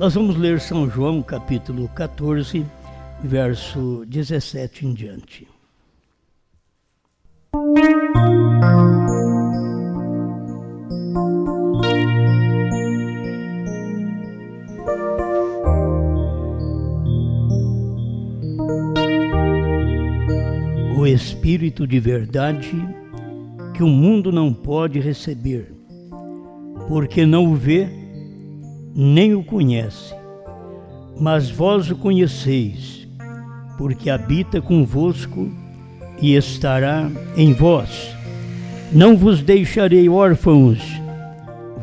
Nós vamos ler São João, capítulo 14, verso 17 em diante. O Espírito de verdade que o mundo não pode receber, porque não o vê, nem o conhece. Mas vós o conheceis, porque habita convosco e estará em vós. Não vos deixarei órfãos,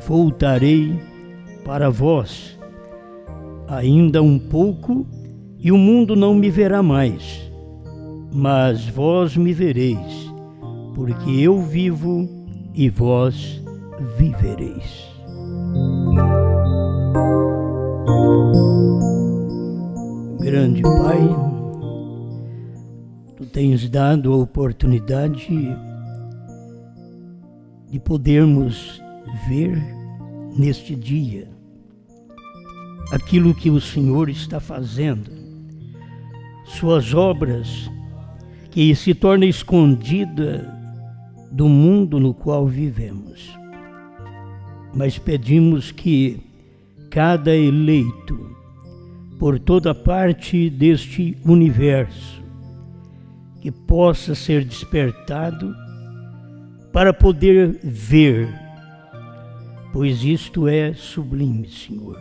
voltarei para vós. Ainda um pouco, e o mundo não me verá mais, mas vós me vereis, porque eu vivo e vós vivereis. Grande Pai, Tu tens dado a oportunidade de podermos ver neste dia aquilo que o Senhor está fazendo, Suas obras que se torna escondida do mundo no qual vivemos. Mas pedimos que cada eleito, por toda parte deste universo, que possa ser despertado para poder ver, pois isto é sublime, Senhor,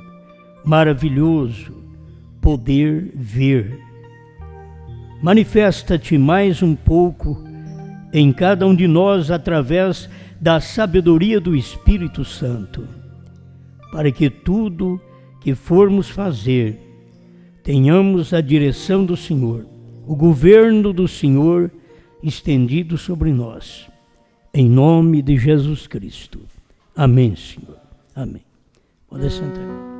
maravilhoso poder ver. Manifesta-te mais um pouco em cada um de nós através da sabedoria do Espírito Santo, para que tudo que formos fazer tenhamos a direção do Senhor, o governo do Senhor estendido sobre nós. Em nome de Jesus Cristo. Amém, Senhor. Amém. Pode sentar.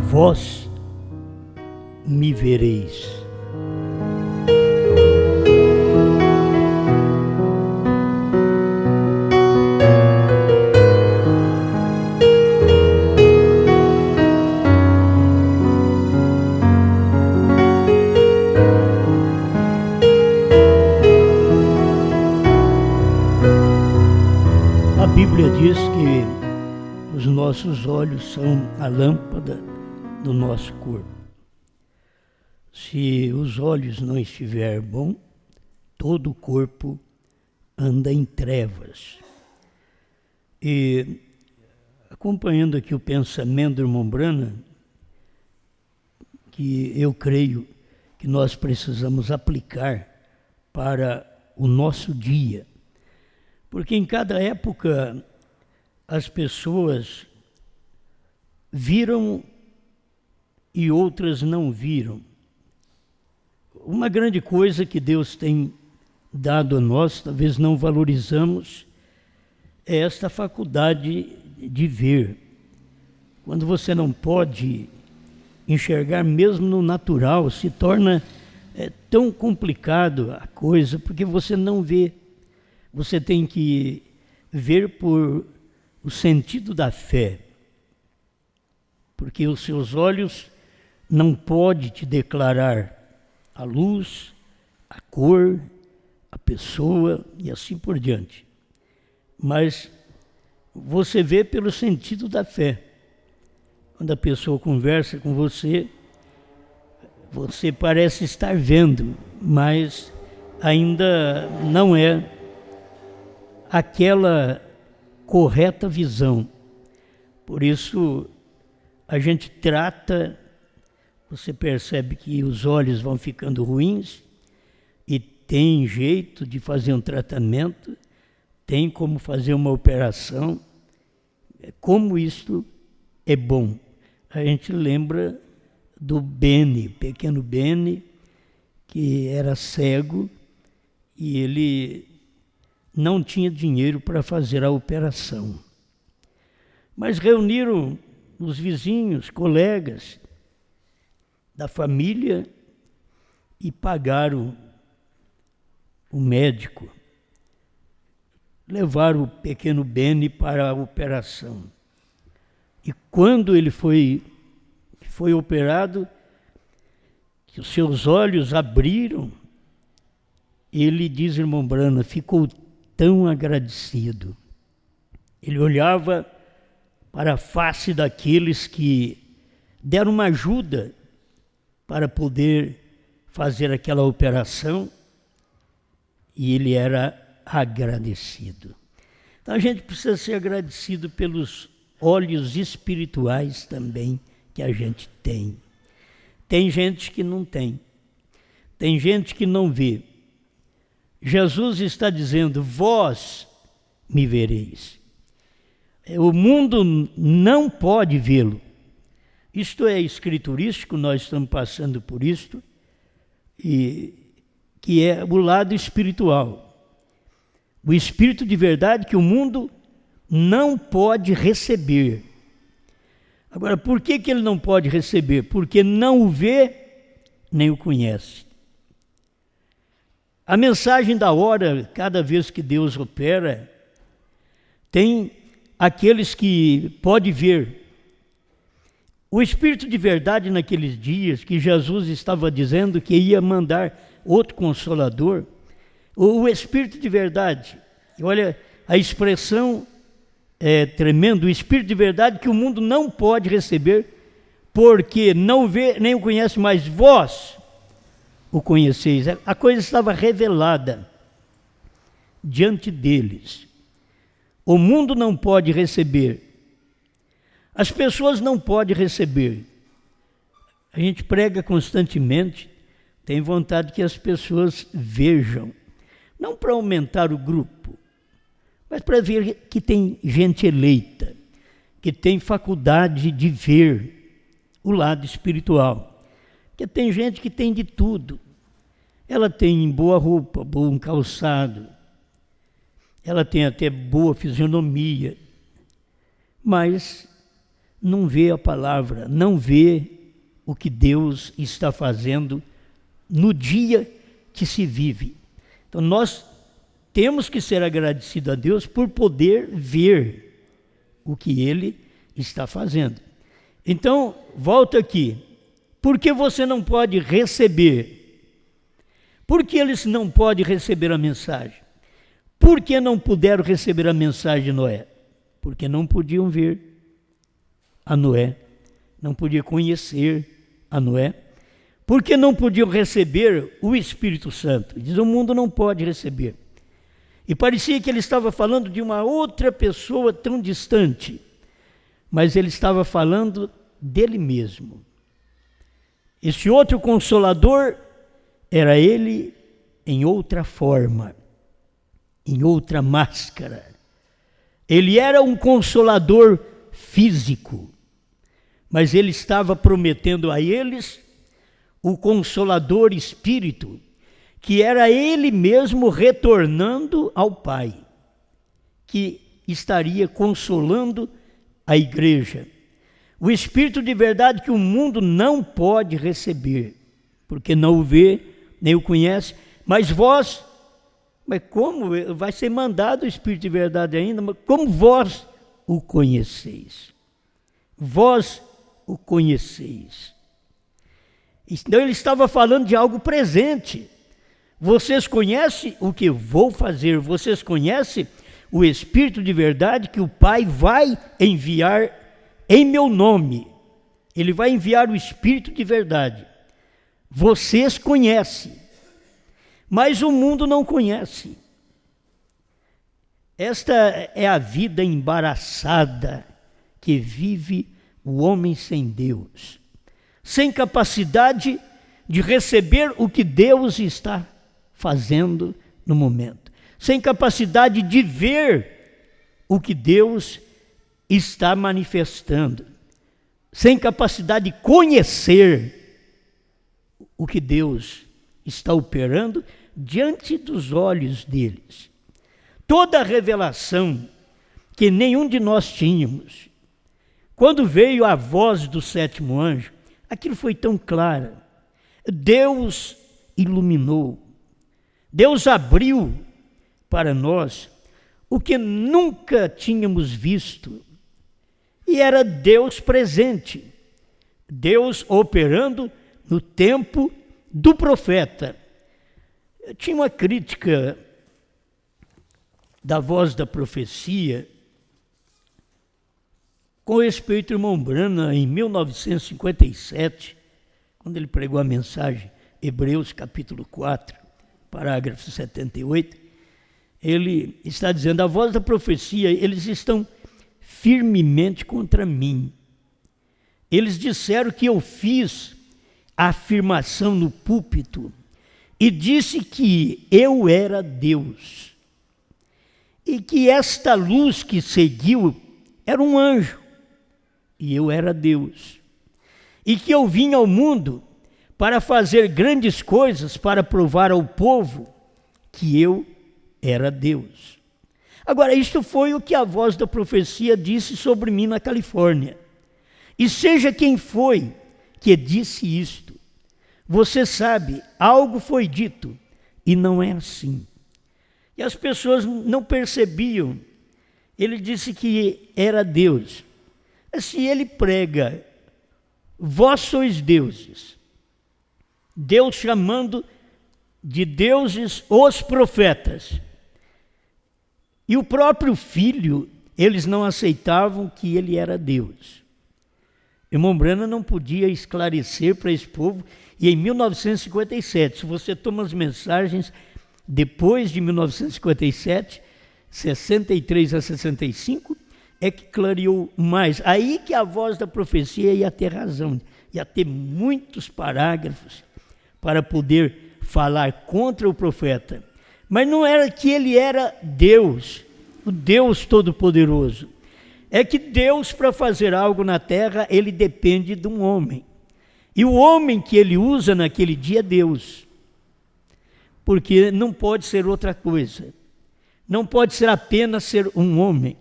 Vós me vereis. A Bíblia diz que os nossos olhos são a lâmpada do nosso corpo. Se os olhos não estiver bom, todo o corpo anda em trevas. E acompanhando aqui o pensamento do irmão Brana, que eu creio que nós precisamos aplicar para o nosso dia, porque em cada época as pessoas viram e outras não viram. Uma grande coisa que Deus tem dado a nós, talvez não valorizamos, é esta faculdade de ver. Quando você não pode enxergar mesmo no natural, se torna tão complicado a coisa, porque você não vê. Você tem que ver por o sentido da fé, porque os seus olhos não pode te declarar a luz, a cor, a pessoa e assim por diante. Mas você vê pelo sentido da fé. Quando a pessoa conversa com você, você parece estar vendo, mas ainda não é aquela correta visão. Por isso, a gente trata. Você percebe que os olhos vão ficando ruins e tem jeito de fazer um tratamento, tem como fazer uma operação. Como isto é bom. A gente lembra do Beni, pequeno Beni, que era cego e ele não tinha dinheiro para fazer a operação. Mas reuniram os vizinhos, colegas da família e pagaram o médico. Levaram o pequeno Beni para a operação. E quando ele foi operado, que os seus olhos abriram, ele, diz irmão Brana, ficou tão agradecido. Ele olhava para a face daqueles que deram uma ajuda para poder fazer aquela operação, e ele era agradecido. Então a gente precisa ser agradecido pelos olhos espirituais também que a gente tem. Tem gente que não tem. Tem gente que não vê. Jesus está dizendo, vós me vereis. O mundo não pode vê-lo. Isto é escriturístico, nós estamos passando por isto, e que é o lado espiritual. O Espírito de verdade que o mundo não pode receber. Agora, por que ele não pode receber? Porque não o vê, nem o conhece. A mensagem da hora, cada vez que Deus opera, tem aqueles que podem ver. O Espírito de verdade naqueles dias, que Jesus estava dizendo que ia mandar outro Consolador, o Espírito de verdade, olha, a expressão é tremenda, o Espírito de verdade que o mundo não pode receber, porque não vê nem o conhece, mas vós o conheceis. A coisa estava revelada diante deles. O mundo não pode receber. As pessoas não podem receber. A gente prega constantemente, tem vontade que as pessoas vejam. Não para aumentar o grupo, mas para ver que tem gente eleita, que tem faculdade de ver o lado espiritual. Porque tem gente que tem de tudo. Ela tem boa roupa, bom calçado, ela tem até boa fisionomia, mas não vê a palavra, não vê o que Deus está fazendo no dia que se vive. Então nós temos que ser agradecidos a Deus por poder ver o que Ele está fazendo. Então, volta aqui. Por que você não pode receber? Por que eles não podem receber a mensagem? Por que não puderam receber a mensagem de Noé? Porque não podiam ver a Noé, não podiam conhecer a Noé. Porque não podiam receber o Espírito Santo. Diz, o mundo não pode receber. E parecia que ele estava falando de uma outra pessoa tão distante, mas ele estava falando dele mesmo. Esse outro Consolador era ele em outra forma, em outra máscara. Ele era um Consolador físico, mas ele estava prometendo a eles o Consolador Espírito, que era ele mesmo retornando ao Pai, que estaria consolando a igreja. O Espírito de verdade que o mundo não pode receber, porque não o vê, nem o conhece, mas vós, mas como vai ser mandado o Espírito de verdade ainda, mas como vós o conheceis? Vós o conheceis. Então ele estava falando de algo presente. Vocês conhecem o que vou fazer, vocês conhecem o Espírito de verdade que o Pai vai enviar em meu nome. Ele vai enviar o Espírito de verdade. Vocês conhecem, mas o mundo não conhece. Esta é a vida embaraçada que vive o homem sem Deus, sem capacidade de receber o que Deus está fazendo no momento, sem capacidade de ver o que Deus está manifestando. sem capacidade de conhecer o que Deus está operando diante dos olhos deles. Toda a revelação que nenhum de nós tínhamos, quando veio a voz do sétimo anjo, aquilo foi tão claro. Deus iluminou, Deus abriu para nós o que nunca tínhamos visto. E era Deus presente, Deus operando no tempo do profeta. Tinha uma crítica da Voz da Profecia com respeito ao irmão Branham em 1957, quando ele pregou a mensagem Hebreus capítulo 4, parágrafo 78, ele está dizendo: a voz da profecia, eles estão firmemente contra mim. Eles disseram que eu fiz a afirmação no púlpito e disse que eu era Deus e que esta luz que seguiu era um anjo e eu era Deus, e que eu vim ao mundo para fazer grandes coisas, para provar ao povo que eu era Deus. Agora, isto foi o que a voz da profecia disse sobre mim na Califórnia. E seja quem foi que disse isto, você sabe, algo foi dito e não é assim. E as pessoas não percebiam. Ele disse que era Deus. Se ele prega, vós sois deuses, Deus chamando de deuses os profetas, e o próprio filho, eles não aceitavam que ele era Deus. Irmão Branham não podia esclarecer para esse povo, e em 1957, se você toma as mensagens depois de 1957, 63 a 65, é que clareou mais. Aí que a voz da profecia ia ter razão, ia ter muitos parágrafos para poder falar contra o profeta. Mas não era que ele era Deus, o Deus Todo-Poderoso. É que Deus, para fazer algo na terra, ele depende de um homem. E o homem que ele usa naquele dia é Deus. Porque não pode ser outra coisa. Não pode ser apenas ser um homem.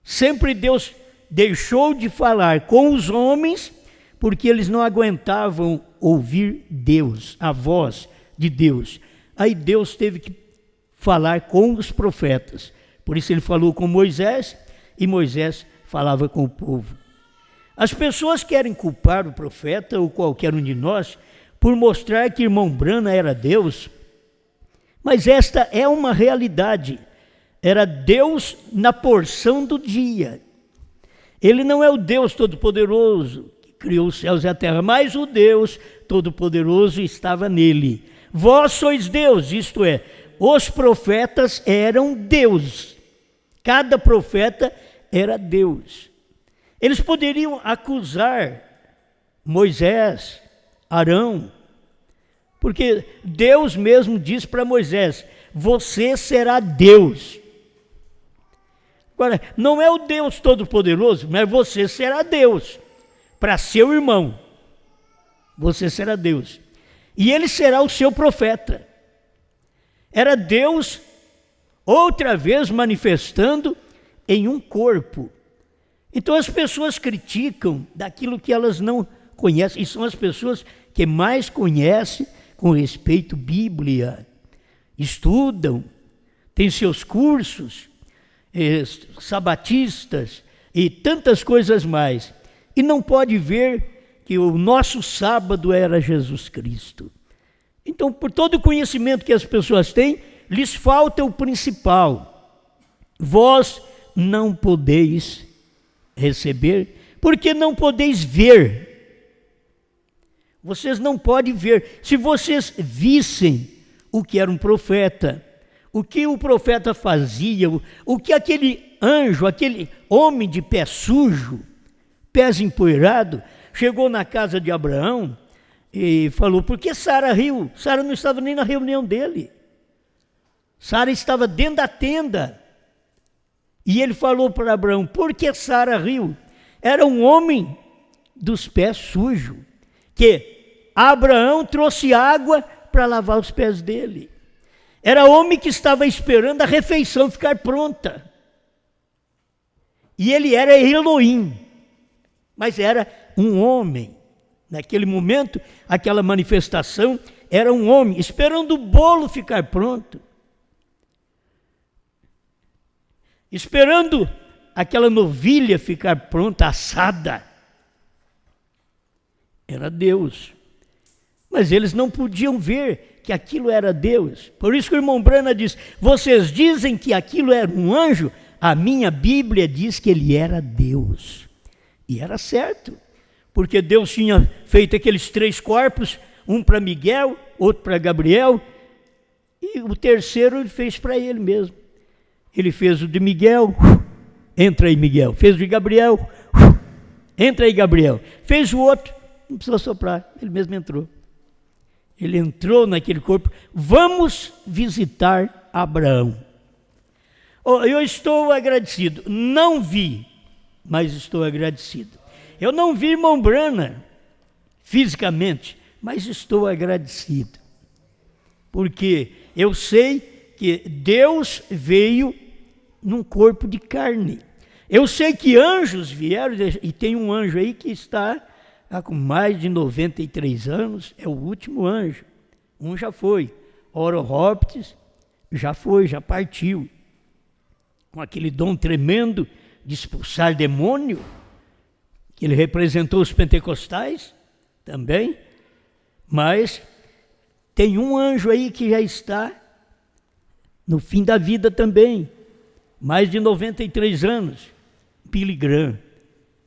Sempre Deus deixou de falar com os homens porque eles não aguentavam ouvir Deus, a voz de Deus. Aí Deus teve que falar com os profetas. Por isso ele falou com Moisés e Moisés falava com o povo. As pessoas querem culpar o profeta ou qualquer um de nós por mostrar que irmão Branham era Deus, mas esta é uma realidade. Era Deus na porção do dia. Ele não é o Deus Todo-Poderoso que criou os céus e a terra, mas o Deus Todo-Poderoso estava nele. Vós sois Deus, isto é, os profetas eram Deus. Cada profeta era Deus. Eles poderiam acusar Moisés, Arão, porque Deus mesmo diz para Moisés: você será Deus. Agora, não é o Deus Todo-Poderoso, mas você será Deus. Para seu irmão, você será Deus. E ele será o seu profeta. Era Deus, outra vez, manifestando em um corpo. Então as pessoas criticam daquilo que elas não conhecem. E são as pessoas que mais conhecem com respeito à Bíblia. Estudam, têm seus cursos, sabatistas e tantas coisas mais, e não pode ver que o nosso sábado era Jesus Cristo. Então, por todo o conhecimento que as pessoas têm, lhes falta o principal: vós não podeis receber, porque não podeis ver. Vocês não podem ver. Se vocês vissem o que era um profeta, o que o profeta fazia, o que aquele anjo, aquele homem de pé sujo, pés empoeirados, chegou na casa de Abraão e falou: por que Sara riu? Sara não estava nem na reunião dele. Sara estava dentro da tenda. E ele falou para Abraão: por que Sara riu? Era um homem dos pés sujos, que Abraão trouxe água para lavar os pés dele. Era homem que estava esperando a refeição ficar pronta. E ele era Elohim, mas era um homem. Naquele momento, aquela manifestação era um homem, esperando o bolo ficar pronto. Esperando aquela novilha ficar pronta, assada. Era Deus. Mas eles não podiam ver que aquilo era Deus. Por isso que o irmão Brana diz, vocês dizem que aquilo era um anjo, a minha Bíblia diz que ele era Deus. E era certo, porque Deus tinha feito aqueles 3 corpos, um para Miguel, outro para Gabriel, e o terceiro ele fez para ele mesmo. Ele fez o de Miguel, entra aí Miguel. Fez o de Gabriel, entra aí Gabriel. Fez o outro, não precisou soprar, ele mesmo entrou. Ele entrou naquele corpo. Vamos visitar Abraão. Eu estou agradecido. Não vi, mas estou agradecido. Eu não vi irmão Brana fisicamente, mas estou agradecido. Porque eu sei que Deus veio num corpo de carne. Eu sei que anjos vieram, e tem um anjo aí que está com mais de 93 anos, é o último anjo. Um já foi, Orohoptes já foi, já partiu. Com aquele dom tremendo de expulsar demônio, que ele representou os pentecostais também. Mas tem um anjo aí que já está no fim da vida também, mais de 93 anos, Billy Graham,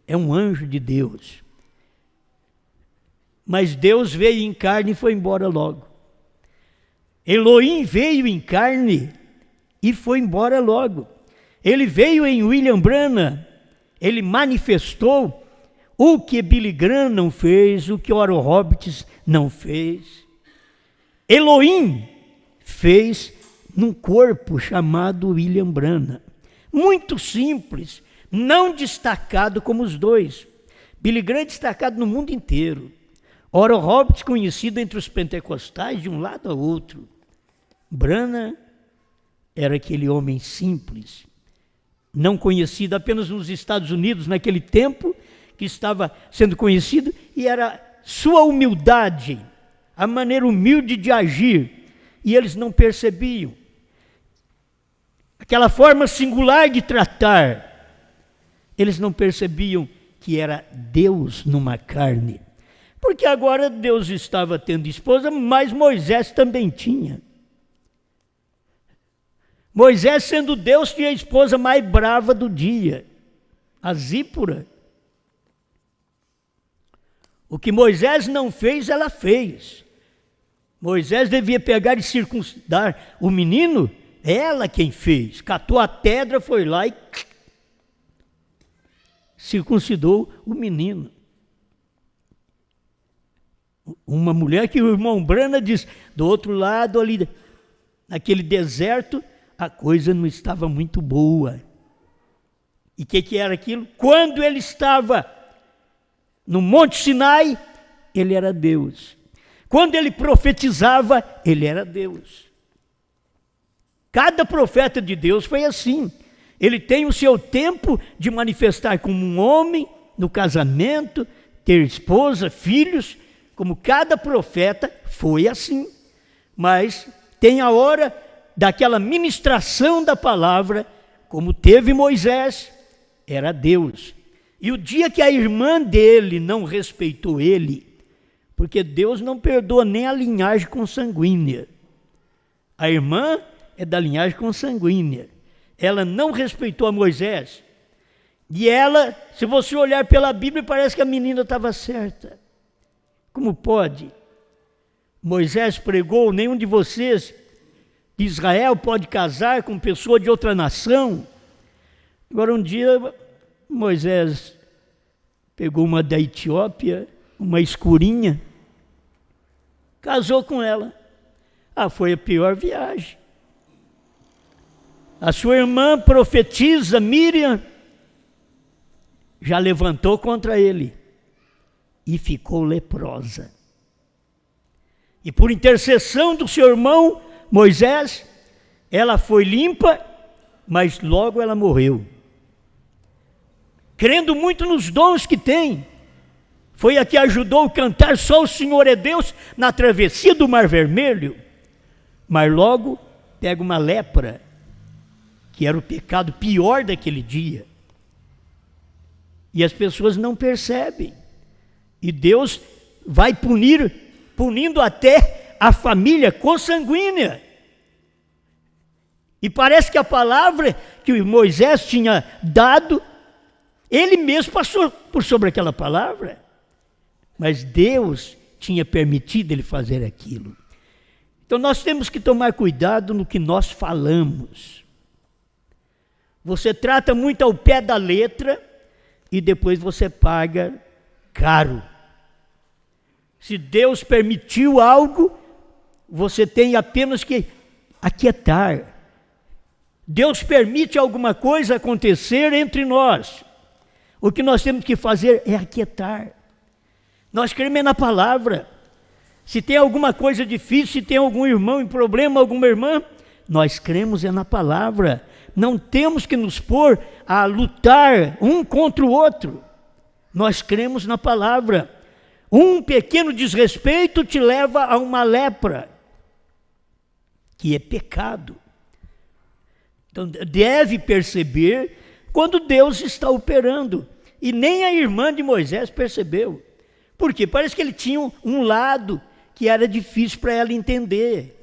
é um anjo de Deus. Mas Deus veio em carne e foi embora logo. Elohim veio em carne e foi embora logo. Ele veio em William Branham, ele manifestou o que Billy Graham não fez, o que Orohoptes não fez. Elohim fez num corpo chamado William Branham. Muito simples, não destacado como os dois. Billy Graham é destacado no mundo inteiro. Orohoptes conhecido entre os pentecostais de um lado a outro. Branham era aquele homem simples, não conhecido apenas nos Estados Unidos naquele tempo, que estava sendo conhecido, e era sua humildade, a maneira humilde de agir, e eles não percebiam. Aquela forma singular de tratar, eles não percebiam que era Deus numa carne. Porque agora Deus estava tendo esposa, mas Moisés também tinha. Moisés, sendo Deus, tinha a esposa mais brava do dia, a Zípora. O que Moisés não fez, ela fez. Moisés devia pegar e circuncidar o menino, ela quem fez. Catou a pedra, foi lá e circuncidou o menino. Uma mulher que o irmão Brana diz, do outro lado ali, naquele deserto, a coisa não estava muito boa. E o que era aquilo? Quando ele estava no Monte Sinai, ele era Deus. Quando ele profetizava, ele era Deus. Cada profeta de Deus foi assim. Ele tem o seu tempo de manifestar como um homem, no casamento, ter esposa, filhos, como cada profeta foi assim. Mas tem a hora daquela ministração da palavra, como teve Moisés, era Deus. E o dia que a irmã dele não respeitou ele, porque Deus não perdoa nem a linhagem consanguínea. A irmã é da linhagem consanguínea. Ela não respeitou a Moisés. E ela, se você olhar pela Bíblia, parece que a menina estava certa. Como pode? Moisés pregou, nenhum de vocês de Israel pode casar com pessoa de outra nação. Agora um dia Moisés pegou uma da Etiópia, uma escurinha, casou com ela. Foi a pior viagem. A sua irmã profetiza, Miriam, já levantou contra ele. e ficou leprosa. E por intercessão do seu irmão Moisés, ela foi limpa, mas logo ela morreu. Crendo muito nos dons que tem, foi a que ajudou a cantar Só o Senhor é Deus na travessia do Mar Vermelho, mas logo pega uma lepra, que era o pecado pior daquele dia. E as pessoas não percebem. E Deus vai punindo até a família consanguínea. E parece que a palavra que Moisés tinha dado, ele mesmo passou por sobre aquela palavra. Mas Deus tinha permitido ele fazer aquilo. Então nós temos que tomar cuidado no que nós falamos. Você trata muito ao pé da letra e depois você paga caro. Se Deus permitiu algo, você tem apenas que aquietar. Deus permite alguma coisa acontecer entre nós. O que nós temos que fazer é aquietar. Nós cremos na palavra. Se tem alguma coisa difícil, se tem algum irmão em problema, alguma irmã, nós cremos na palavra. Não temos que nos pôr a lutar um contra o outro. Nós cremos na palavra. Um pequeno desrespeito te leva a uma lepra, que é pecado. Então deve perceber quando Deus está operando. E nem a irmã de Moisés percebeu. Por quê? Parece que ele tinha um lado que era difícil para ela entender.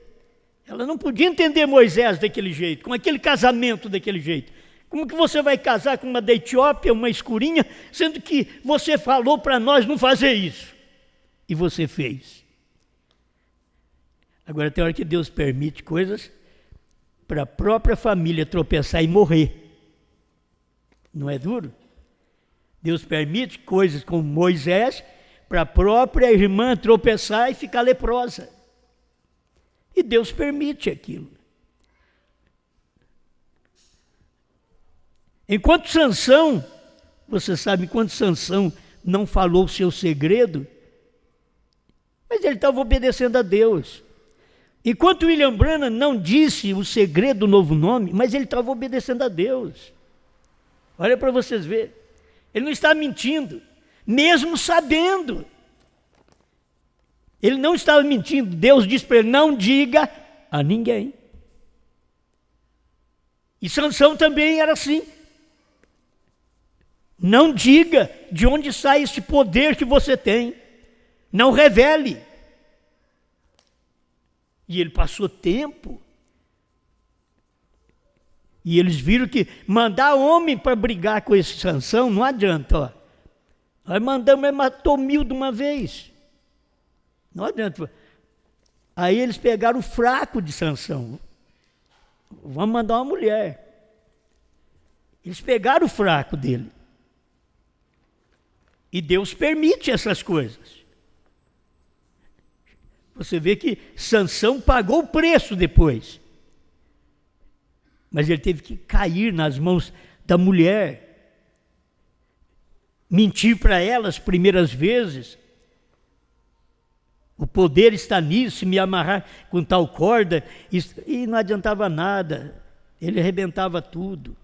Ela não podia entender Moisés daquele jeito, com aquele casamento daquele jeito. Como que você vai casar com uma da Etiópia, uma escurinha, sendo que você falou para nós não fazer isso? E você fez. Agora tem hora que Deus permite coisas para a própria família tropeçar e morrer. Não é duro? Deus permite coisas como Moisés para a própria irmã tropeçar e ficar leprosa. E Deus permite aquilo. Enquanto Sansão, você sabe, enquanto Sansão não falou o seu segredo, mas ele estava obedecendo a Deus. Enquanto William Branham não disse o segredo do novo nome, mas ele estava obedecendo a Deus. Olha para vocês verem. Ele não está mentindo, mesmo sabendo. Ele não estava mentindo. Deus disse para ele, não diga a ninguém. E Sansão também era assim. Não diga de onde sai esse poder que você tem. Não revele. E ele passou tempo. E eles viram que mandar homem para brigar com esse Sansão não adianta. Ó. Nós mandamos, ele matou 1000 de uma vez. Não adianta. Aí eles pegaram o fraco de Sansão. Vamos mandar uma mulher. Eles pegaram o fraco dele. E Deus permite essas coisas. Você vê que Sansão pagou o preço depois. Mas ele teve que cair nas mãos da mulher. Mentir para ela as primeiras vezes. O poder está nisso, me amarrar com tal corda. E não adiantava nada. Ele arrebentava tudo.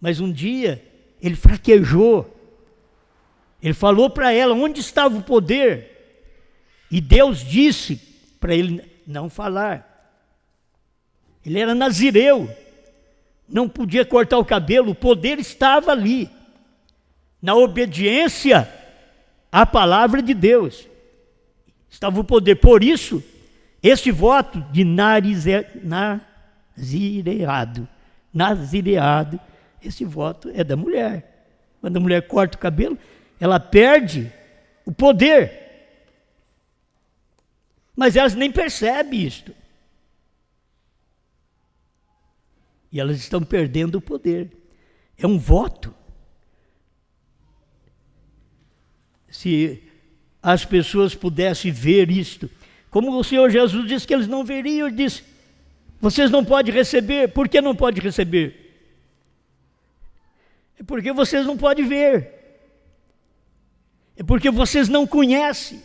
Mas um dia, ele fraquejou. Ele falou para ela onde estava o poder. E Deus disse para ele não falar. Ele era nazireu, não podia cortar o cabelo, o poder estava ali, na obediência à palavra de Deus. Estava o poder. Por isso, esse voto de nazireado, esse voto é da mulher. Quando a mulher corta o cabelo, ela perde o poder. Mas elas nem percebem isto. E elas estão perdendo o poder. É um voto. Se as pessoas pudessem ver isto, como o Senhor Jesus disse que eles não veriam, ele disse, vocês não podem receber. Por que não podem receber? É porque vocês não podem ver. É porque vocês não conhecem.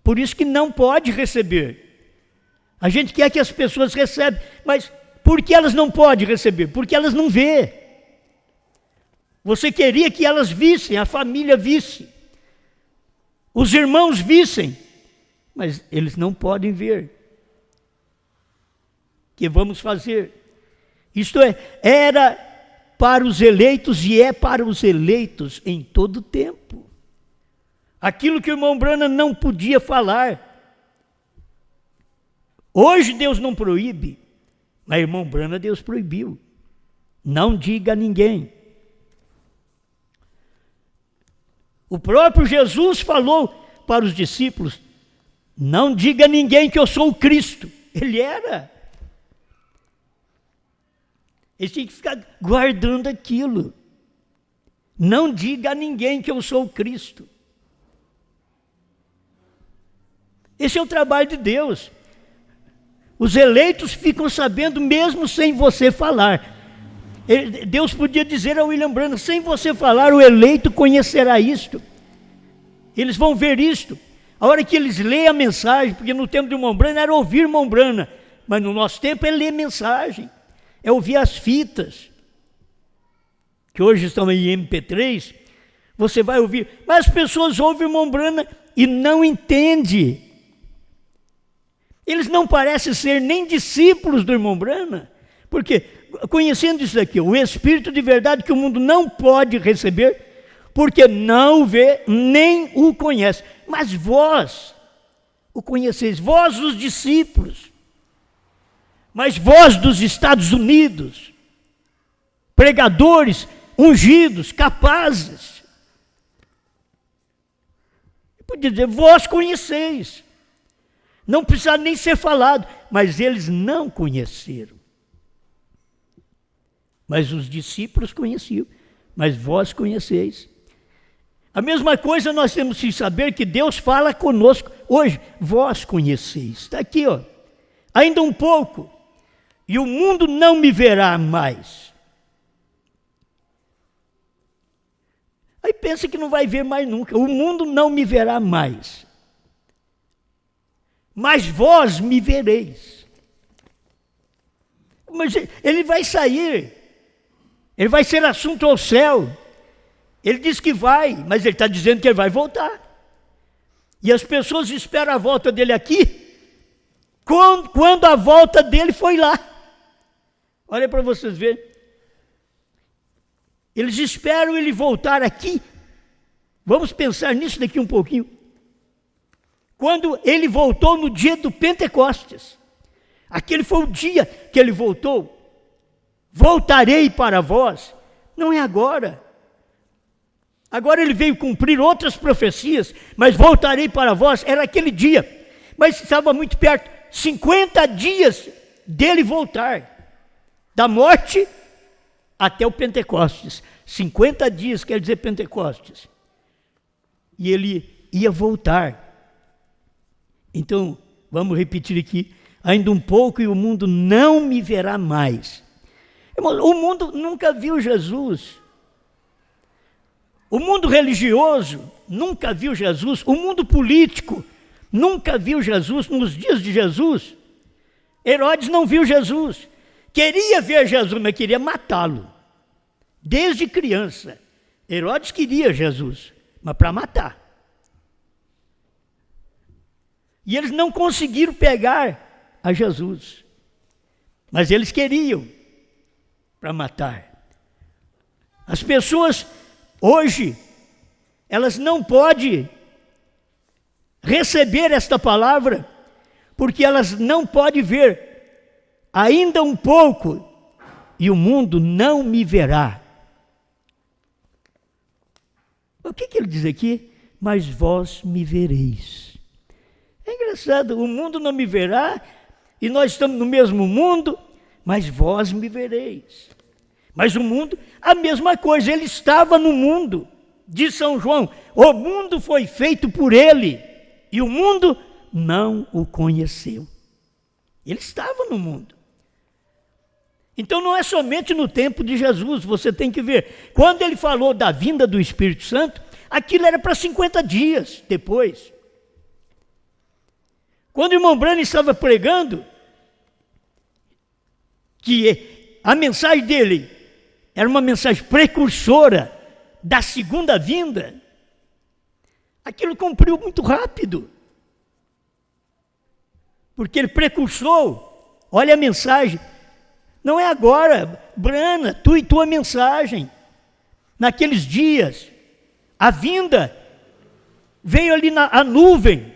Por isso que não pode receber. A gente quer que as pessoas recebam, mas por que elas não podem receber? Porque elas não vê. Você queria que elas vissem, a família visse, os irmãos vissem, mas eles não podem ver. O que vamos fazer? Isto é, era para os eleitos e é para os eleitos em todo o tempo. Aquilo que o irmão Branham não podia falar. Hoje Deus não proíbe, mas irmão Branham Deus proibiu. Não diga a ninguém. O próprio Jesus falou para os discípulos, não diga a ninguém que eu sou o Cristo. Ele era. Eles tinham que ficar guardando aquilo. Não diga a ninguém que eu sou o Cristo. Esse é o trabalho de Deus. Os eleitos ficam sabendo mesmo sem você falar. Deus podia dizer a William Branham, sem você falar, o eleito conhecerá isto. Eles vão ver isto. A hora que eles leem a mensagem, porque no tempo de irmão Branham era ouvir irmão Branham, mas no nosso tempo é ler mensagem, é ouvir as fitas, que hoje estão em MP3, você vai ouvir, mas as pessoas ouvem irmão Branham e não entendem. Eles não parecem ser nem discípulos do irmão Branham, porque conhecendo isso aqui, o Espírito de verdade que o mundo não pode receber, porque não o vê, nem o conhece. Mas vós o conheceis, vós os discípulos, mas vós dos Estados Unidos, pregadores, ungidos, capazes. Eu podia dizer, vós conheceis. Não precisa nem ser falado, mas eles não conheceram. Mas os discípulos conheciam, mas vós conheceis. A mesma coisa nós temos que saber que Deus fala conosco hoje. Vós conheceis. Está aqui, ó. Ainda um pouco, e o mundo não me verá mais. Aí pensa que não vai ver mais nunca. O mundo não me verá mais. Mas vós me vereis. Mas ele vai sair. Ele vai ser assunto ao céu. Ele diz que vai, mas ele está dizendo que ele vai voltar. E as pessoas esperam a volta dele aqui, quando a volta dele foi lá. Olha para vocês verem. Eles esperam ele voltar aqui. Vamos pensar nisso daqui um pouquinho. Quando ele voltou no dia do Pentecostes, aquele foi o dia que ele voltou. Voltarei para vós. Não é agora. Agora ele veio cumprir outras profecias, mas voltarei para vós, era aquele dia. Mas estava muito perto, 50 dias dele voltar, da morte até o Pentecostes. 50 dias quer dizer Pentecostes. E ele ia voltar. Então, vamos repetir aqui, ainda um pouco e o mundo não me verá mais. O mundo nunca viu Jesus. O mundo religioso nunca viu Jesus. O mundo político nunca viu Jesus nos dias de Jesus. Herodes não viu Jesus. Queria ver Jesus, mas queria matá-lo. Desde criança. Herodes queria Jesus, mas para matar. E eles não conseguiram pegar a Jesus. Mas eles queriam para matar. As pessoas hoje, elas não podem receber esta palavra, porque elas não podem ver ainda um pouco, e o mundo não me verá. O que ele diz aqui? Mas vós me vereis. É engraçado, o mundo não me verá, e nós estamos no mesmo mundo, mas vós me vereis. Mas o mundo, a mesma coisa, ele estava no mundo, diz São João, o mundo foi feito por ele, e o mundo não o conheceu. Ele estava no mundo. Então não é somente no tempo de Jesus, você tem que ver, quando ele falou da vinda do Espírito Santo, Aquilo era para 50 dias depois. Quando o irmão Branham estava pregando, que a mensagem dele era uma mensagem precursora da segunda vinda, aquilo cumpriu muito rápido. Porque ele precursou, olha a mensagem, não é agora, Brana, tu e tua mensagem. Naqueles dias, a vinda veio ali a nuvem.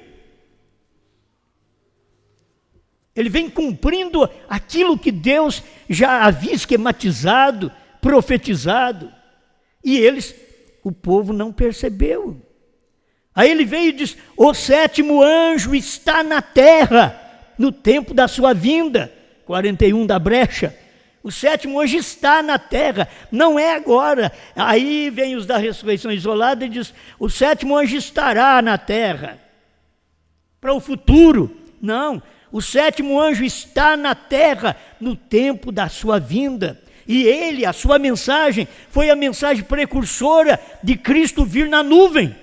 Ele vem cumprindo aquilo que Deus já havia esquematizado, profetizado. E o povo não percebeu. Aí ele veio e diz, o sétimo anjo está na terra, no tempo da sua vinda, 41 da brecha. O sétimo anjo está na terra, não é agora. Aí vem os da ressurreição isolada e diz, o sétimo anjo estará na terra, para o futuro. Não, o sétimo anjo está na terra, no tempo da sua vinda. E a sua mensagem, foi a mensagem precursora de Cristo vir na nuvem.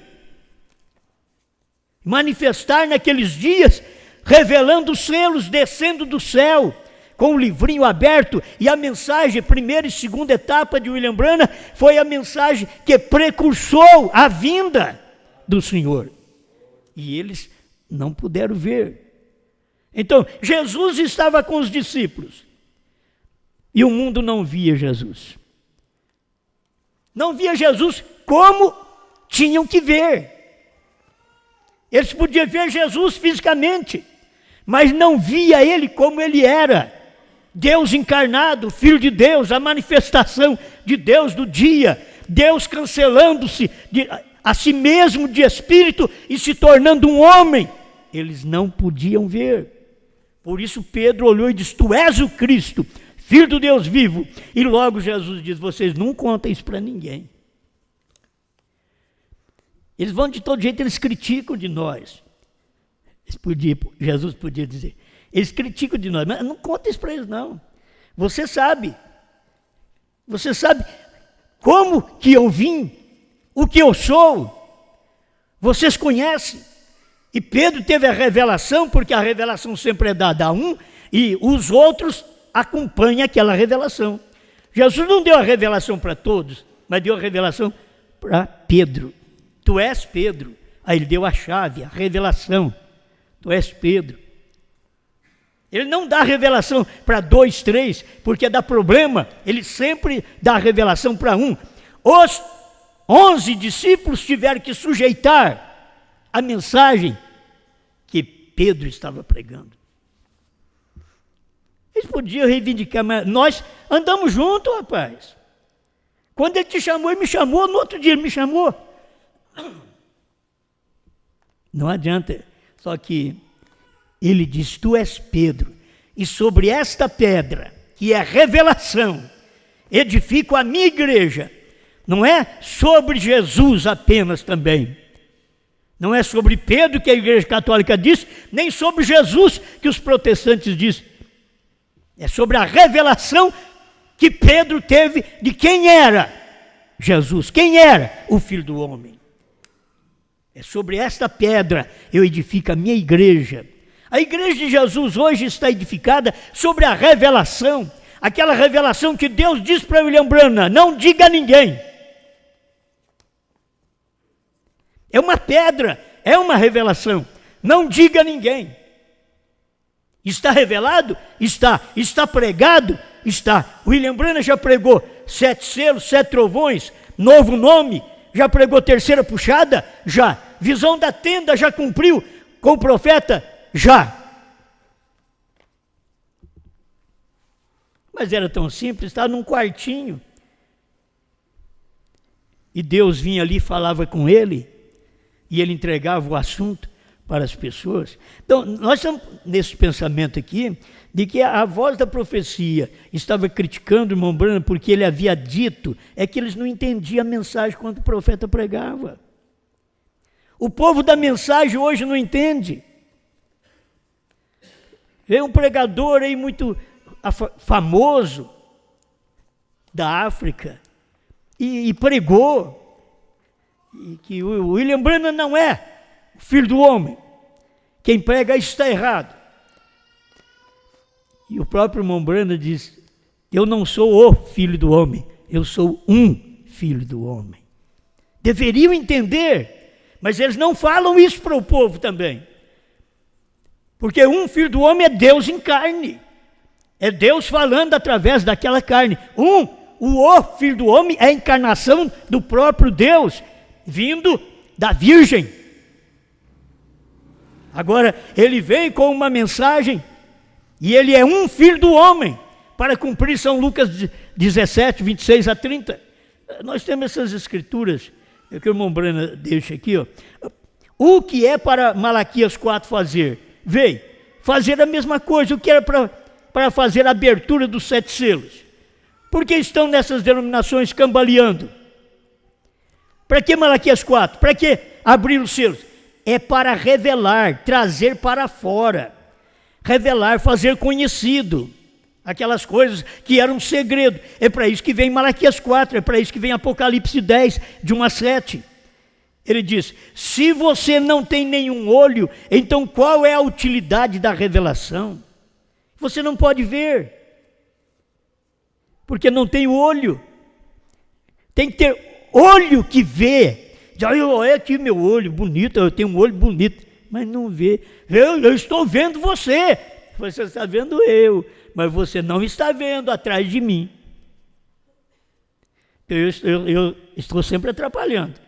Manifestar naqueles dias, revelando os selos, descendo do céu, com o livrinho aberto, e a mensagem, primeira e segunda etapa de William Branham, foi a mensagem que precursou a vinda do Senhor. E eles não puderam ver. Então, Jesus estava com os discípulos, e o mundo não via Jesus. Não via Jesus como tinham que ver. Eles podiam ver Jesus fisicamente, mas não via ele como ele era. Deus encarnado, Filho de Deus, a manifestação de Deus do dia, Deus cancelando-se a si mesmo de espírito e se tornando um homem. Eles não podiam ver. Por isso Pedro olhou e disse, tu és o Cristo, Filho do Deus vivo. E logo Jesus diz, vocês não contem isso para ninguém. Eles vão de todo jeito, eles criticam de nós. Jesus podia dizer, eles criticam de nós, mas não conta isso para eles não. Você sabe como que eu vim, o que eu sou, vocês conhecem. E Pedro teve a revelação, porque a revelação sempre é dada a um, e os outros acompanham aquela revelação. Jesus não deu a revelação para todos, mas deu a revelação para Pedro. Tu és Pedro. Aí ele deu a chave, a revelação. Tu és Pedro. Ele não dá a revelação para 2, 3, porque dá problema. Ele sempre dá a revelação para um. Os 11 discípulos tiveram que sujeitar a mensagem que Pedro estava pregando. Eles podiam reivindicar, mas nós andamos juntos, rapaz. Quando ele te chamou, ele me chamou, no outro dia ele me chamou. Não adianta, só que ele diz, tu és Pedro, e sobre esta pedra, que é revelação, edifico a minha igreja. Não é sobre Jesus apenas também. Não é sobre Pedro que a igreja católica diz, nem sobre Jesus que os protestantes dizem. É sobre a revelação que Pedro teve de quem era Jesus, quem era o Filho do Homem. É sobre esta pedra eu edifico a minha igreja. A igreja de Jesus hoje está edificada sobre a revelação, aquela revelação que Deus diz para William Branham, não diga a ninguém. É uma pedra, é uma revelação, não diga a ninguém. Está revelado? Está. Está pregado? Está. William Branham já pregou 7 selos, 7 trovões, novo nome. Já pregou terceira puxada? Já. Visão da tenda já cumpriu com o profeta? Já. Mas era tão simples, estava num quartinho. E Deus vinha ali, falava com ele, e ele entregava o assunto para as pessoas. Então, nós estamos nesse pensamento aqui, de que a voz da profecia estava criticando o irmão Branham porque ele havia dito, é que eles não entendiam a mensagem quando o profeta pregava. O povo da mensagem hoje não entende. Veio um pregador aí muito famoso da África e pregou. E que o William Branham não é filho do homem. Quem prega isso está errado. E o próprio irmão Branham diz: eu não sou o filho do homem, eu sou um filho do homem. Deveriam entender, mas eles não falam isso para o povo também. Porque um filho do homem é Deus em carne. É Deus falando através daquela carne. O filho do homem é a encarnação do próprio Deus, vindo da Virgem. Agora, ele vem com uma mensagem, e ele é um filho do homem, para cumprir São Lucas 17, 26 a 30. Nós temos essas escrituras, que o irmão Branham deixa aqui, ó. O que é para Malaquias 4 fazer? Veio fazer a mesma coisa, o que era para fazer a abertura dos 7 selos. Por que estão nessas denominações cambaleando? Para que Malaquias 4? Para que abrir os selos? É para revelar, trazer para fora. Revelar, fazer conhecido aquelas coisas que eram segredo. É para isso que vem Malaquias 4, é para isso que vem Apocalipse 10, de 1 a 7. Ele diz: se você não tem nenhum olho, então qual é a utilidade da revelação? Você não pode ver, porque não tem olho. Tem que ter olho que vê. Olha aqui meu olho bonito, eu tenho um olho bonito, mas não vê. Eu estou vendo você. Você está vendo eu, mas você não está vendo atrás de mim. Eu estou sempre atrapalhando.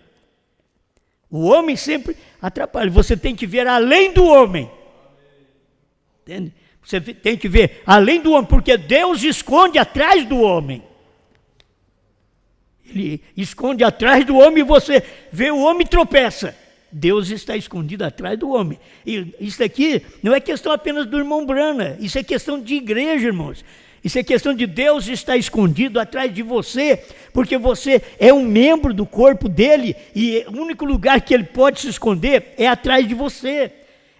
O homem sempre atrapalha. Você tem que ver além do homem. Entende? Você tem que ver além do homem, porque Deus esconde atrás do homem. Ele esconde atrás do homem e você vê o homem e tropeça. Deus está escondido atrás do homem. E isso aqui não é questão apenas do irmão Branham, isso é questão de igreja, irmãos. Isso é questão de Deus estar escondido atrás de você, porque você é um membro do corpo dele e o único lugar que ele pode se esconder é atrás de você.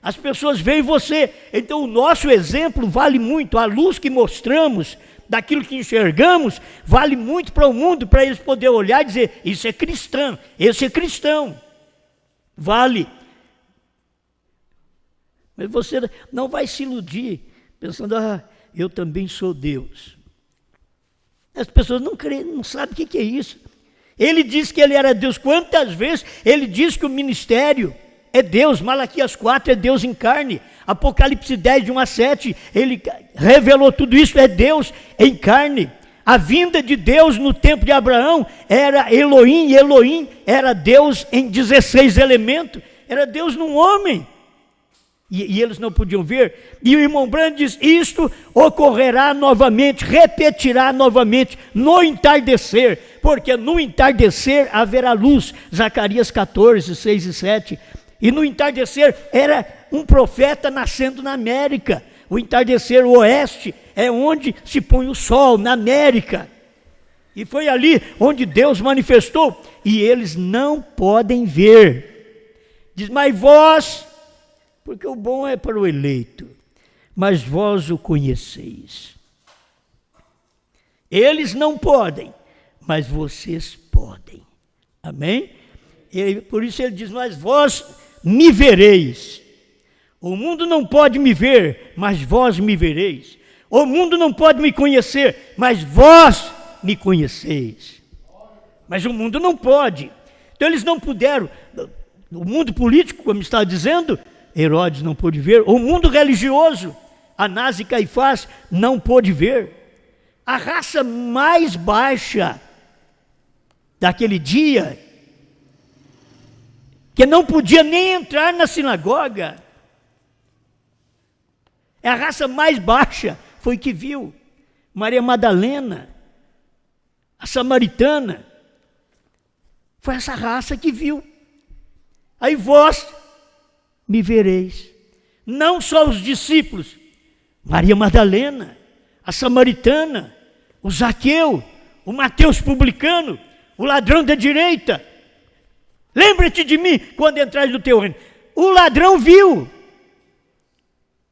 As pessoas veem você, então o nosso exemplo vale muito, a luz que mostramos daquilo que enxergamos vale muito para o mundo, para eles poderem olhar e dizer: isso é cristão, esse é cristão. Vale. Mas você não vai se iludir pensando: eu também sou Deus. As pessoas não creem, não sabem o que é isso. Ele disse que ele era Deus. Quantas vezes ele disse que o ministério é Deus? Malaquias 4 é Deus em carne. Apocalipse 10, de 1 a 7, ele revelou tudo isso, é Deus em carne. A vinda de Deus no tempo de Abraão era Elohim, e Elohim era Deus em 16 elementos, era Deus num homem. E eles não podiam ver. E o irmão Branham diz: isto ocorrerá novamente, repetirá novamente no entardecer, porque no entardecer haverá luz. Zacarias 14, 6 e 7. E no entardecer era um profeta nascendo na América. O entardecer, o oeste, é onde se põe o sol, na América. E foi ali onde Deus manifestou, e eles não podem ver. Diz: mas vós, porque o bom é para o eleito, mas vós o conheceis. Eles não podem, mas vocês podem. Amém? E por isso ele diz: mas vós me vereis. O mundo não pode me ver, mas vós me vereis. O mundo não pode me conhecer, mas vós me conheceis. Mas o mundo não pode. Então eles não puderam. O mundo político, como está dizendo, Herodes não pôde ver. O mundo religioso, Anás e Caifás, não pôde ver. A raça mais baixa daquele dia, que não podia nem entrar na sinagoga, é a raça mais baixa, foi que viu. Maria Madalena, a samaritana, foi essa raça que viu. Aí vós me vereis. Não só os discípulos, Maria Madalena, a samaritana, o Zaqueu, o Mateus publicano, o ladrão da direita. Lembra-te de mim quando entrares no teu reino. O ladrão viu.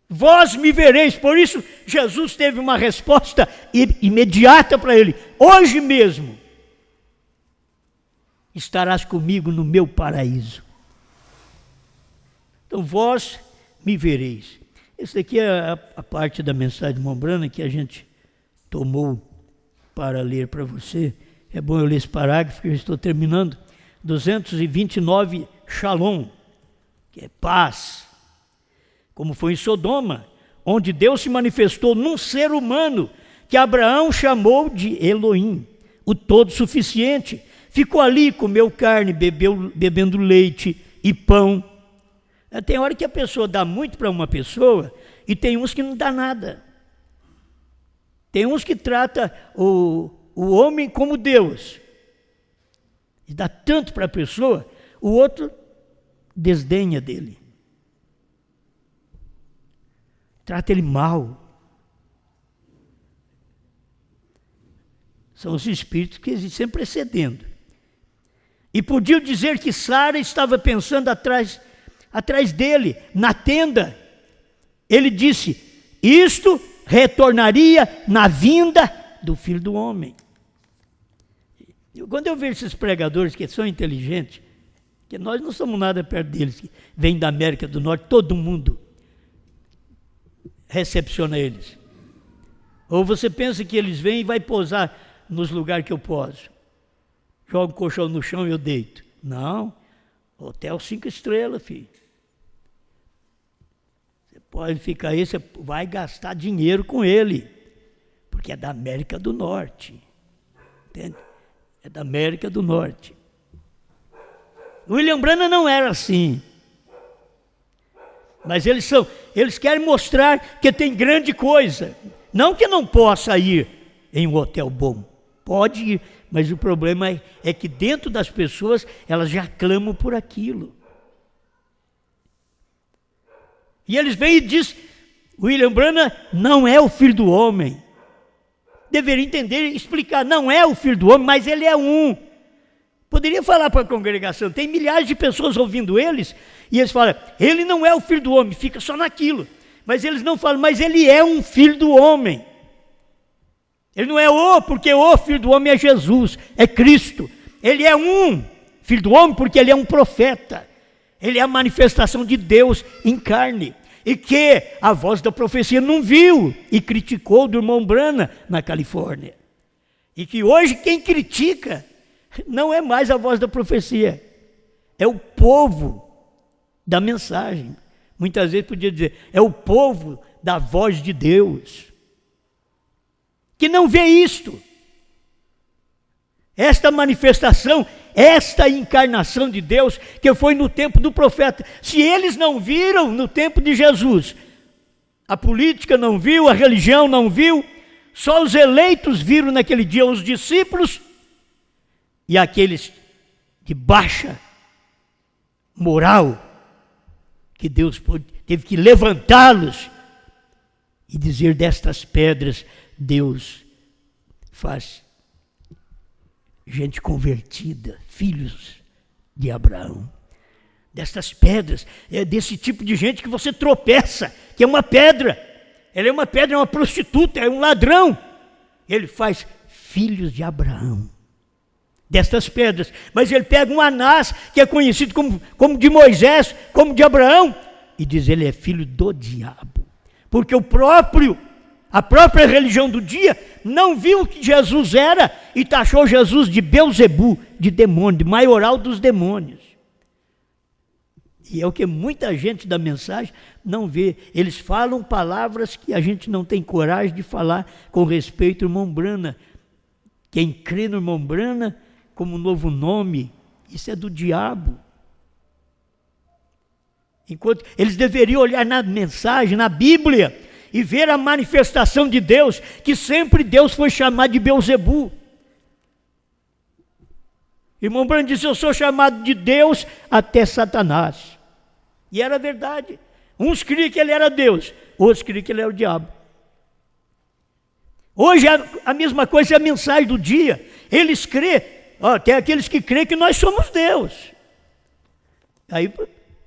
Vós me vereis. Por isso Jesus teve uma resposta imediata para ele. Hoje mesmo estarás comigo no meu paraíso. Então vós me vereis. Essa daqui é a parte da mensagem de Mombrana que a gente tomou para ler para você. É bom eu ler esse parágrafo que eu estou terminando. 229, Shalom, que é paz. Como foi em Sodoma, onde Deus se manifestou num ser humano que Abraão chamou de Elohim, o todo-suficiente. Ficou ali, comeu carne, bebendo leite e pão. Tem hora que a pessoa dá muito para uma pessoa e tem uns que não dá nada. Tem uns que trata o homem como Deus. E dá tanto para a pessoa, o outro desdenha dele. Trata ele mal. São os espíritos que existem precedendo. E podiam dizer que Sara estava pensando atrás dele, na tenda. Ele disse, isto retornaria na vinda do Filho do Homem. Quando eu vejo esses pregadores que são inteligentes, que nós não somos nada perto deles, que vêm da América do Norte, todo mundo recepciona eles. Ou você pensa que eles vêm e vai pousar nos lugares que eu poso. Joga o colchão no chão e eu deito. Não, hotel 5 estrelas, filho. Você pode ficar aí, você vai gastar dinheiro com ele, porque é da América do Norte. Entende? É da América do Norte. William Branham não era assim. Mas eles querem mostrar que tem grande coisa. Não que não possa ir em um hotel bom. Pode ir, mas o problema é que dentro das pessoas elas já clamam por aquilo. E eles vêm e dizem, William Branham não é o Filho do Homem. Deveria entender e explicar, não é o Filho do Homem, mas ele é um. Poderia falar para a congregação, tem milhares de pessoas ouvindo eles, e eles falam, ele não é o Filho do Homem, fica só naquilo. Mas eles não falam, mas ele é um Filho do Homem. Ele não é porque o Filho do Homem é Jesus, é Cristo. Ele é um Filho do Homem porque ele é um profeta. Ele é a manifestação de Deus em carne. E que a voz da profecia não viu e criticou do irmão Branham na Califórnia. E que hoje quem critica não é mais a voz da profecia, é o povo da mensagem. Muitas vezes podia dizer, é o povo da voz de Deus, que não vê isto. Esta manifestação, esta encarnação de Deus, que foi no tempo do profeta. Se eles não viram no tempo de Jesus, a política não viu, a religião não viu, só os eleitos viram naquele dia, os discípulos e aqueles de baixa moral, que Deus teve que levantá-los e dizer, destas pedras Deus faz gente convertida, filhos de Abraão. Destas pedras, é desse tipo de gente que você tropeça, que é uma pedra. Ela é uma pedra, é uma prostituta, é um ladrão. Ele faz filhos de Abraão. Destas pedras. Mas ele pega um Anás, que é conhecido como de Moisés, como de Abraão, e diz, ele é filho do diabo. Porque a própria religião do dia não viu o que Jesus era e taxou Jesus de Belzebu, de demônio, de maioral dos demônios. E é o que muita gente da mensagem não vê. Eles falam palavras que a gente não tem coragem de falar com respeito ao irmão Branham. Quem crê no irmão Branham como novo nome, isso é do diabo. Enquanto eles deveriam olhar na mensagem, na Bíblia, e ver a manifestação de Deus, que sempre Deus foi chamado de Belzebu. Irmão Branham disse, eu sou chamado de Deus até Satanás. E era verdade. Uns criam que ele era Deus, outros criam que ele era o diabo. Hoje a mesma coisa é a mensagem do dia. Eles crêem, tem aqueles que creem que nós somos Deus. Aí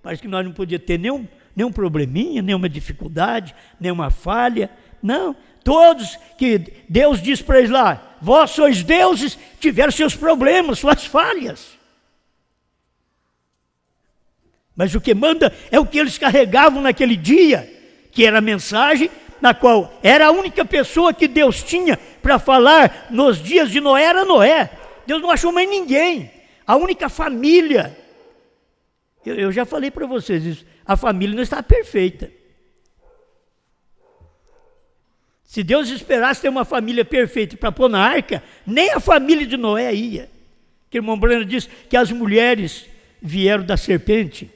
parece que nós não podíamos ter nenhum probleminha, nenhuma dificuldade, nenhuma falha. Não, todos que Deus diz para eles lá, vós sois deuses, tiveram seus problemas, suas falhas. Mas o que manda é o que eles carregavam naquele dia, que era a mensagem na qual era a única pessoa que Deus tinha para falar nos dias de Noé, era Noé. Deus não achou mais ninguém, a única família. Eu já falei para vocês isso, a família não está perfeita. Se Deus esperasse ter uma família perfeita para pôr na arca, nem a família de Noé ia. Que o irmão Breno diz que as mulheres vieram da serpente,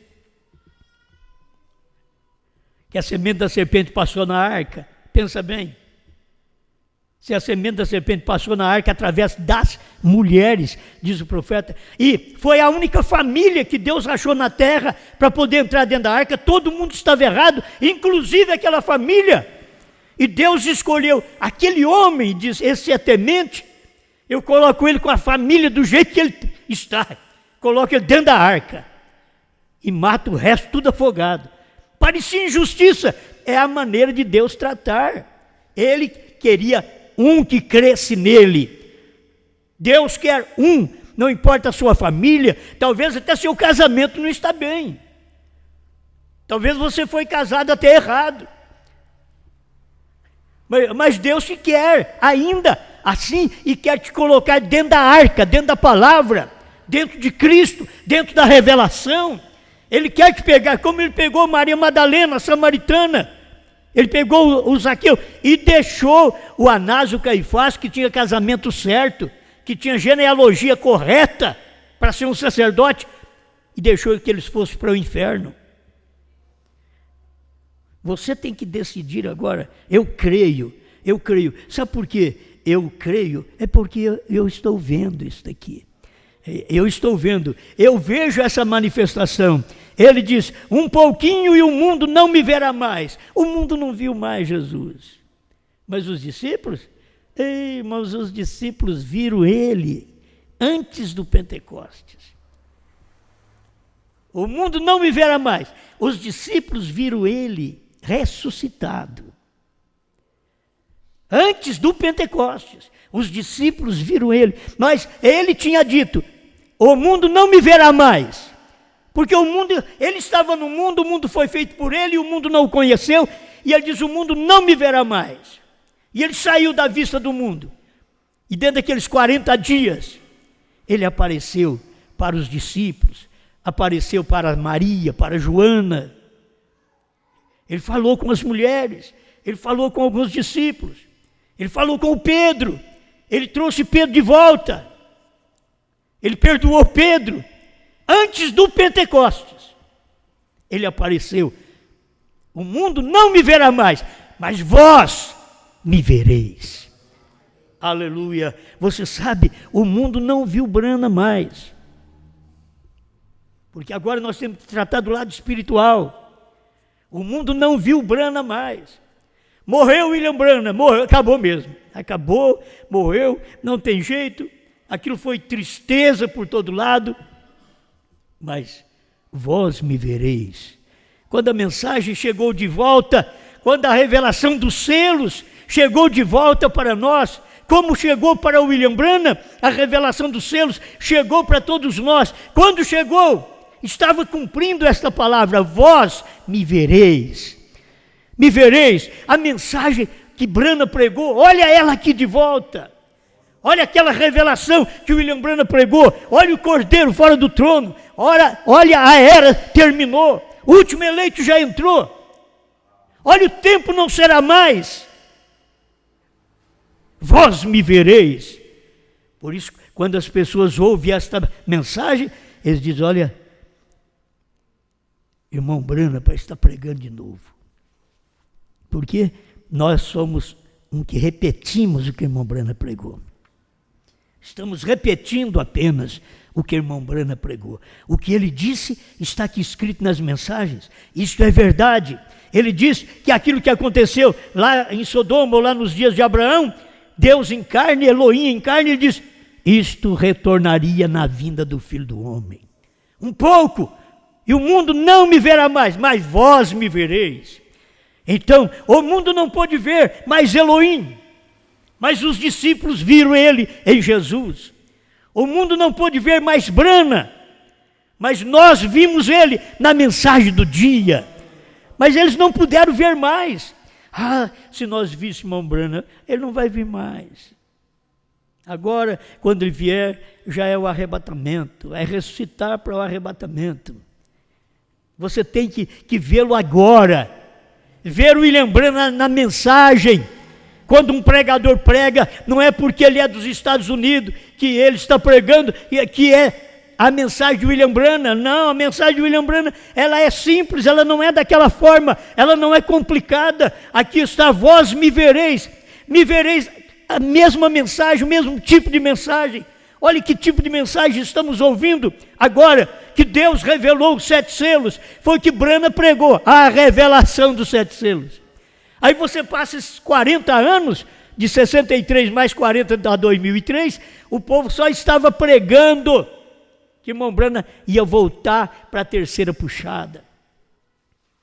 que a semente da serpente passou na arca. Pensa bem, se a semente da serpente passou na arca através das mulheres, diz o profeta, e foi a única família que Deus achou na terra para poder entrar dentro da arca, todo mundo estava errado, inclusive aquela família. E Deus escolheu aquele homem, diz, esse é temente, eu coloco ele com a família do jeito que ele está, coloco ele dentro da arca e mato o resto tudo afogado. Parecia injustiça, é a maneira de Deus tratar. Ele queria um que cresce nele. Deus quer um, não importa a sua família, talvez até seu casamento não está bem. Talvez você foi casado até errado. Mas Deus te quer ainda assim e quer te colocar dentro da arca, dentro da palavra, dentro de Cristo, dentro da revelação. Ele quer te pegar, como ele pegou Maria Madalena, a samaritana. Ele pegou o Zaqueu e deixou o Anás e o Caifás, que tinha casamento certo, que tinha genealogia correta para ser um sacerdote, e deixou que eles fossem para o inferno. Você tem que decidir agora. Eu creio. Sabe por quê? Eu creio, é porque eu estou vendo isso daqui. Eu estou vendo, eu vejo essa manifestação. Ele diz, um pouquinho e o mundo não me verá mais. O mundo não viu mais Jesus. Mas os discípulos, mas os discípulos viram ele antes do Pentecostes. O mundo não me verá mais. Os discípulos viram ele ressuscitado. Antes do Pentecostes, os discípulos viram ele, mas ele tinha dito, o mundo não me verá mais, porque o mundo, ele estava no mundo, o mundo foi feito por ele, e o mundo não o conheceu, e ele diz, o mundo não me verá mais, e ele saiu da vista do mundo, e dentro daqueles 40 dias, ele apareceu para os discípulos, apareceu para Maria, para Joana, ele falou com as mulheres, ele falou com alguns discípulos, ele falou com o Pedro, ele trouxe Pedro de volta, ele perdoou Pedro, antes do Pentecostes, ele apareceu, o mundo não me verá mais, mas vós me vereis, aleluia. Você sabe, o mundo não viu Brana mais, porque agora nós temos que tratar do lado espiritual, o mundo não viu Brana mais. Morreu William Branham, morreu, acabou mesmo. Acabou, morreu, não tem jeito. Aquilo foi tristeza por todo lado. Mas vós me vereis. Quando a mensagem chegou de volta, quando a revelação dos selos chegou de volta para nós, como chegou para William Branham, a revelação dos selos chegou para todos nós. Quando chegou, estava cumprindo esta palavra, vós me vereis. Me vereis, a mensagem que Branham pregou, olha ela aqui de volta. Olha aquela revelação que William Branham pregou. Olha o cordeiro fora do trono. Olha a era terminou. O último eleito já entrou. Olha o tempo não será mais. Vós me vereis. Por isso, quando as pessoas ouvem esta mensagem, eles dizem, olha, irmão Branham está pregando de novo. Porque nós somos um que repetimos o que o irmão Branham pregou. Estamos repetindo apenas o que o irmão Branham pregou. O que ele disse está aqui escrito nas mensagens. Isto é verdade. Ele diz que aquilo que aconteceu lá em Sodoma, ou lá nos dias de Abraão, Deus em carne, Elohim em carne, ele diz, isto retornaria na vinda do Filho do Homem. Um pouco, e o mundo não me verá mais, mas vós me vereis. Então, o mundo não pôde ver mais Elohim, mas os discípulos viram ele em Jesus. O mundo não pôde ver mais Branham, mas nós vimos ele na mensagem do dia. Mas eles não puderam ver mais. Se nós víssemos irmão Branham, ele não vai vir mais. Agora, quando ele vier, já é o arrebatamento, é ressuscitar para o arrebatamento. Você tem que vê-lo agora, ver o William Branham na mensagem. Quando um pregador prega, não é porque ele é dos Estados Unidos que ele está pregando, que é a mensagem de William Branham. Não, a mensagem de William Branham, ela é simples, ela não é daquela forma, ela não é complicada. Aqui está, vós me vereis, a mesma mensagem, o mesmo tipo de mensagem. Olha que tipo de mensagem estamos ouvindo agora, que Deus revelou os 7 selos, foi que Branham pregou, a revelação dos 7 selos. Aí você passa esses 40 anos, de 63 mais 40 a 2003, o povo só estava pregando que irmão Branham ia voltar para a terceira puxada.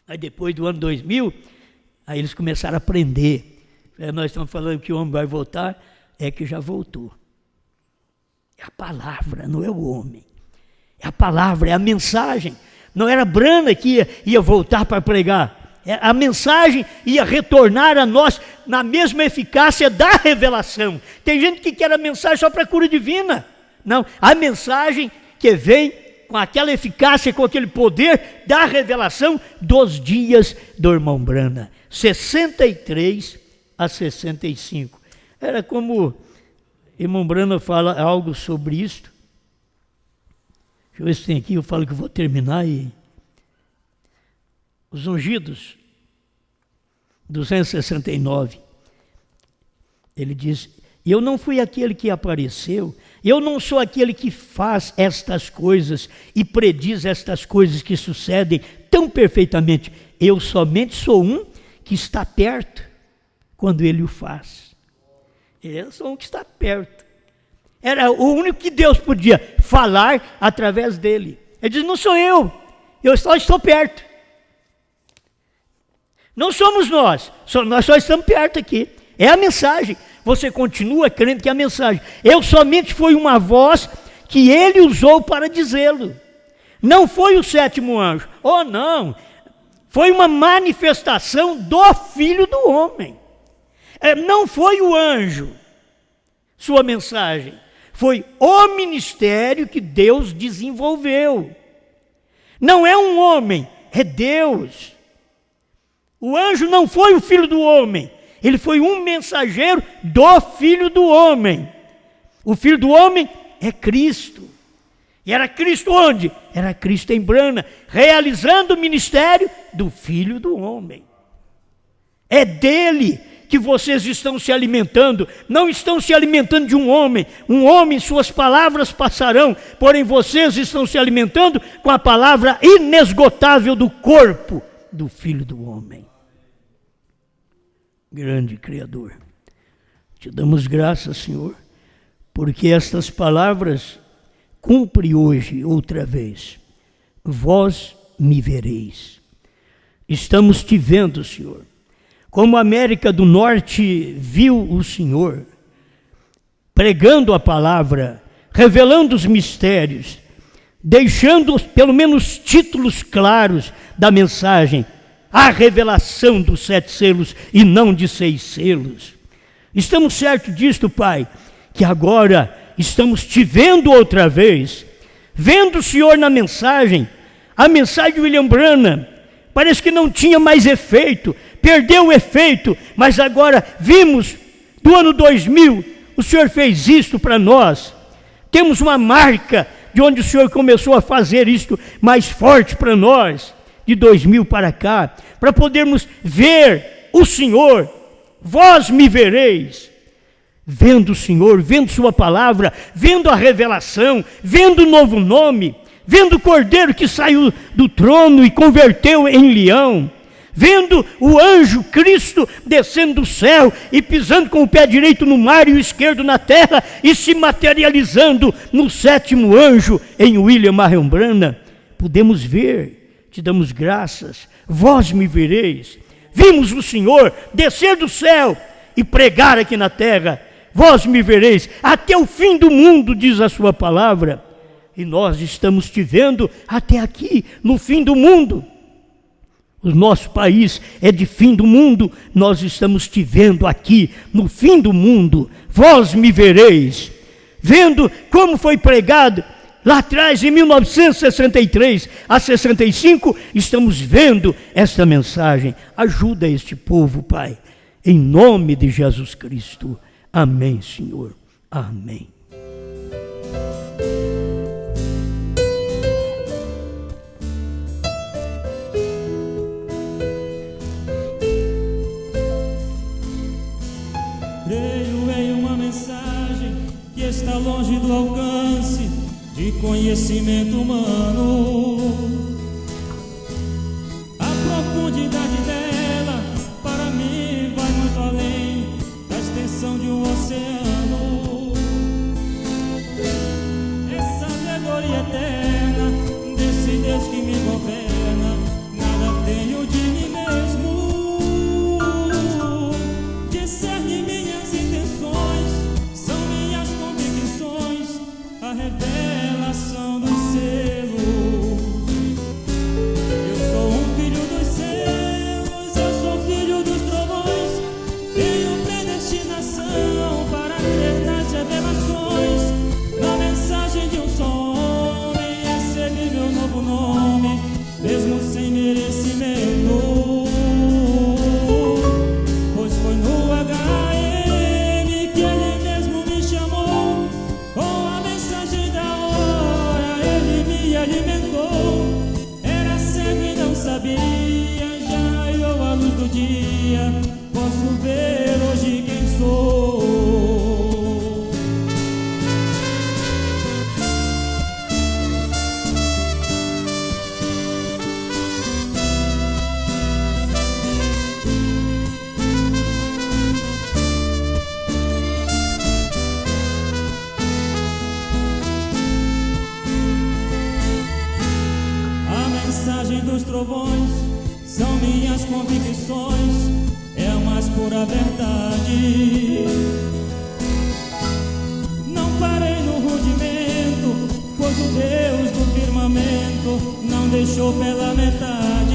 Aí depois do ano 2000, aí eles começaram a aprender. Nós estamos falando que o homem vai voltar, é que já voltou. É a palavra, não é o homem. É a palavra, é a mensagem. Não era Branham que ia voltar para pregar. A mensagem ia retornar a nós na mesma eficácia da revelação. Tem gente que quer a mensagem só para cura divina. Não, a mensagem que vem com aquela eficácia, com aquele poder da revelação dos dias do irmão Branham. 63 a 65. Era como irmão Branham fala algo sobre isto. Deixa eu ver se tem aqui, eu falo que eu vou terminar. Os ungidos, 269. Ele diz: eu não fui aquele que apareceu, eu não sou aquele que faz estas coisas e prediz estas coisas que sucedem tão perfeitamente. Eu somente sou um que está perto quando ele o faz. Eu sou um que está perto. Era o único que Deus podia falar através dele. Ele diz: não sou eu só estou perto. Não somos nós só estamos perto aqui. É a mensagem. Você continua crendo que é a mensagem. Eu somente fui uma voz que ele usou para dizê-lo. Não foi o 7º anjo. Oh, não. Foi uma manifestação do Filho do Homem. Não foi o anjo, sua mensagem. Foi o ministério que Deus desenvolveu. Não é um homem, é Deus. O anjo não foi o Filho do Homem. Ele foi um mensageiro do Filho do Homem. O Filho do Homem é Cristo. E era Cristo onde? Era Cristo em Branham, realizando o ministério do Filho do Homem. É dele que vocês estão se alimentando. Não estão se alimentando de um homem. Um homem, suas palavras passarão. Porém, vocês estão se alimentando com a palavra inesgotável do corpo do Filho do Homem. Grande Criador, te damos graças, Senhor, porque estas palavras cumpre hoje outra vez. Vós me vereis. Estamos te vendo, Senhor. Como a América do Norte viu o Senhor, pregando a palavra, revelando os mistérios, deixando pelo menos títulos claros da mensagem, a revelação dos 7 selos e não de 6 selos. Estamos certos disto, Pai, que agora estamos te vendo outra vez, vendo o Senhor na mensagem. A mensagem de William Branham parece que não tinha mais efeito, perdeu o efeito, mas agora vimos, do ano 2000, o Senhor fez isto para nós. Temos uma marca de onde o Senhor começou a fazer isto mais forte para nós, de 2000 para cá, para podermos ver o Senhor. Vós me vereis. Vendo o Senhor, vendo sua palavra, vendo a revelação, vendo o novo nome, vendo o Cordeiro que saiu do trono e converteu em leão, vendo o anjo Cristo descendo do céu e pisando com o pé direito no mar e o esquerdo na terra e se materializando no 7º anjo em William Marion Branham, podemos ver. Te damos graças, vós me vereis. Vimos o Senhor descer do céu e pregar aqui na terra. Vós me vereis até o fim do mundo, diz a sua palavra. e nós estamos te vendo até aqui, no fim do mundo. O nosso país é de fim do mundo, nós estamos te vendo aqui, no fim do mundo. Vós me vereis, vendo como foi pregado lá atrás, em 1963 a 65, estamos vendo esta mensagem. Ajuda este povo, Pai, em nome de Jesus Cristo. Amém, Senhor. Amém. Creio em uma mensagem que está longe do alcance de conhecimento humano. A profundidade dela, para mim, vai muito além da extensão de um oceano. Essa alegoria eterna desse Deus que me governa, nada tenho de mim mesmo. Discerne minhas intenções, são minhas convicções, a revelação dos selos. Eu sou um filho dos céus, eu sou filho dos trovões, tenho predestinação para crer nas revelações. Na mensagem de um só homem, recebi meu novo nome, mesmo sem merecimento. Pois foi no HM que ele mesmo me chamou, com a mensagem da hora ele me alimentou. Era cego e não sabia, já raiou a luz do dia, posso ver hoje quem sou. A mensagem dos trovões são minhas convicções, é a mais pura verdade. Não parei no rudimento, pois o Deus do firmamento não deixou pela metade.